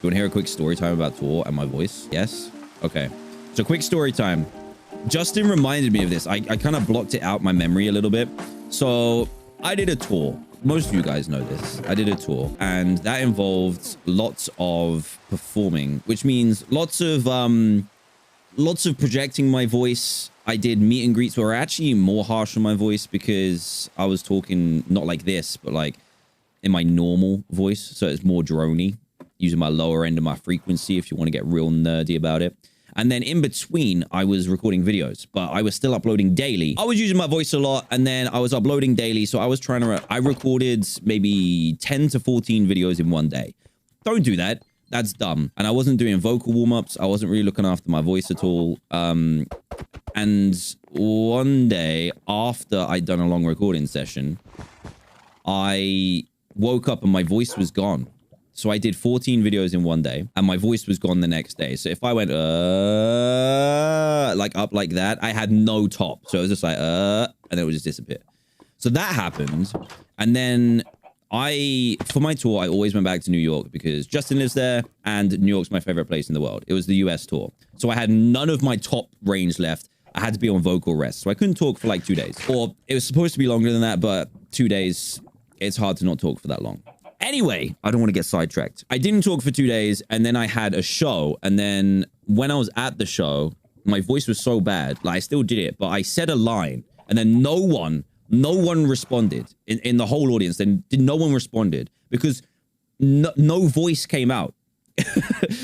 You want to hear a quick story time about tour and my voice? Yes? Okay. So quick story time. Justin reminded me of this. I kind of blocked it out my memory a little bit. So I did a tour. Most of you guys know this. I did a tour and that involved lots of performing, which means lots of projecting my voice. I did meet and greets were actually more harsh on my voice because I was talking not like this, but like in my normal voice. So it's more droney, using my lower end of my frequency if you want to get real nerdy about it. And then in between, I was recording videos, but I was still uploading daily. I was using my voice a lot, and then I was uploading daily. So I was trying to, I recorded maybe 10 to 14 videos in one day. Don't do that. That's dumb. And I wasn't doing vocal warm-ups. I wasn't really looking after my voice at all. And one day after I'd done a long recording session, I woke up and my voice was gone. So I did 14 videos in one day and my voice was gone the next day. So if I went like up like that, I had no top. So it was just like and then it would just disappear. So that happened. And then for my tour, I always went back to New York because Justin lives there and New York's my favorite place in the world. It was the US tour. So I had none of my top range left. I had to be on vocal rest. So I couldn't talk for like 2 days. Or it was supposed to be longer than that, but 2 days, it's hard to not talk for that long. Anyway, I don't want to get sidetracked. I didn't talk for 2 days and then I had a show. And then when I was at the show, my voice was so bad. Like I still did it, but I said a line and then no one responded in the whole audience. Then no one responded because no voice came out.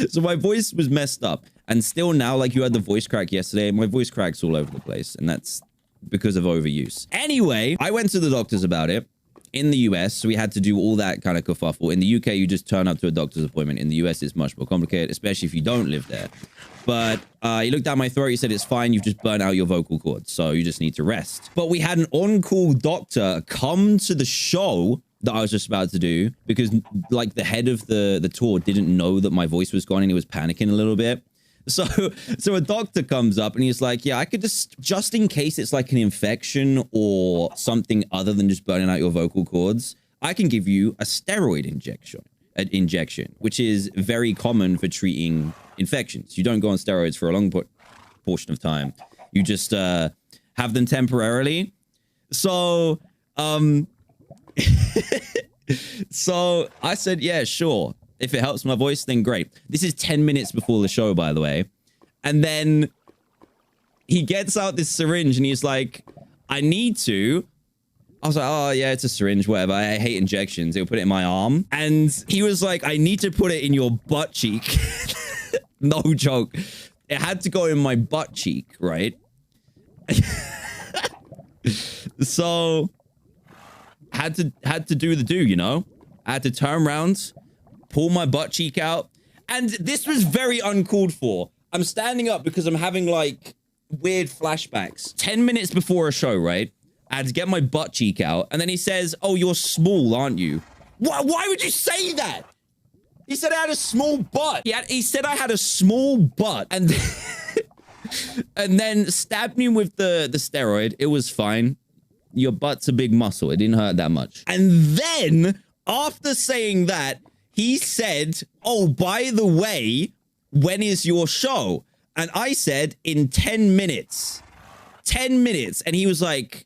So my voice was messed up. And still now, like you had the voice crack yesterday, my voice cracks all over the place. And that's because of overuse. Anyway, I went to the doctors about it. In the US, so we had to do all that kind of kerfuffle. In the UK, you just turn up to a doctor's appointment. In the US, it's much more complicated, especially if you don't live there. But he looked down my throat. He said, it's fine. You've just burnt out your vocal cords. So you just need to rest. But we had an on-call doctor come to the show that I was just about to do because like the head of the tour didn't know that my voice was gone and he was panicking a little bit. So a doctor comes up and he's like, yeah, I could just in case it's like an infection or something other than just burning out your vocal cords, I can give you a steroid injection, which is very common for treating infections. You don't go on steroids for a long portion of time. You just have them temporarily. So, so I said, yeah, sure. If it helps my voice, then great. This is 10 minutes before the show, by the way. And then he gets out this syringe and he's like, I need to. I was like, oh, yeah, it's a syringe, whatever. I hate injections. He'll put it in my arm. And he was like, I need to put it in your butt cheek. No joke. It had to go in my butt cheek, right? So had to do the do, you know? I had to turn around, pull my butt cheek out. And this was very uncalled for. I'm standing up because I'm having like weird flashbacks. 10 minutes before a show, right? I had to get my butt cheek out. And then he says, oh, you're small, aren't you? Why would you say that? He said I had a small butt. He said I had a small butt. And, and then stabbed me with the steroid. It was fine. Your butt's a big muscle. It didn't hurt that much. And then after saying that, he said, oh, by the way, when is your show? And I said, in 10 minutes. 10 minutes. And he was like,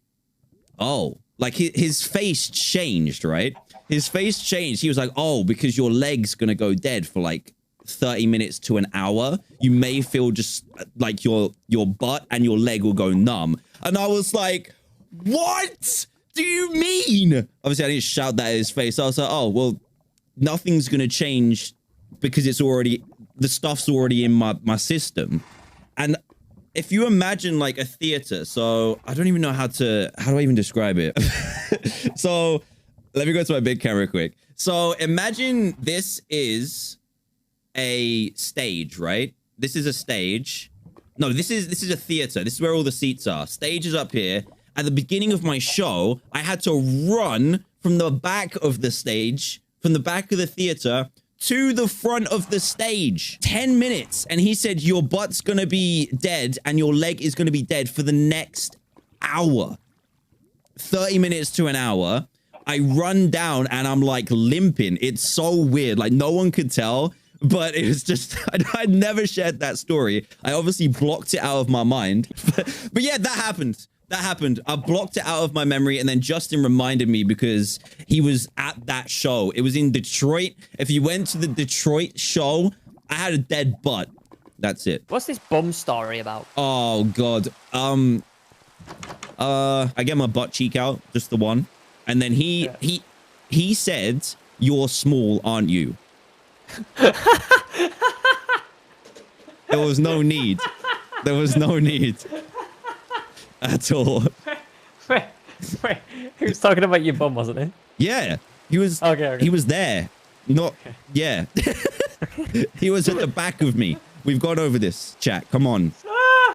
oh, like his face changed, right? His face changed. He was like, oh, because your leg's going to go dead for like 30 minutes to an hour. You may feel just like your butt and your leg will go numb. And I was like, what do you mean? Obviously, I didn't shout that at his face. I was like, oh, well, nothing's going to change because it's already, the stuff's already in my system. And if you imagine like a theater, so I don't even know how do I even describe it? So let me go to my big camera quick. So imagine this is a stage, right? This is a stage. No, this is a theater. This is where all the seats are. Stage is up here. At the beginning of my show, I had to run from the back of the stage, from the back of the theater to the front of the stage. 10 minutes. And he said, your butt's gonna be dead and your leg is gonna be dead for the next hour. 30 minutes to an hour. I run down and I'm like limping. It's so weird. Like no one could tell. But it was just, I never shared that story. I obviously blocked it out of my mind. But yeah, that happened. That happened. I blocked it out of my memory, and then Justin reminded me because he was at that show. It was in Detroit. If you went to the Detroit show, I had a dead butt. That's it. What's this bum story about? Oh God. I get my butt cheek out, just the one, and then he said, "You're small, aren't you?" There was no need. There was no need at all. Wait. He was talking about your bum, wasn't he? Yeah, he was. Okay. He was there. Not. Yeah. He was at the back of me. We've gone over this, chat. Come on.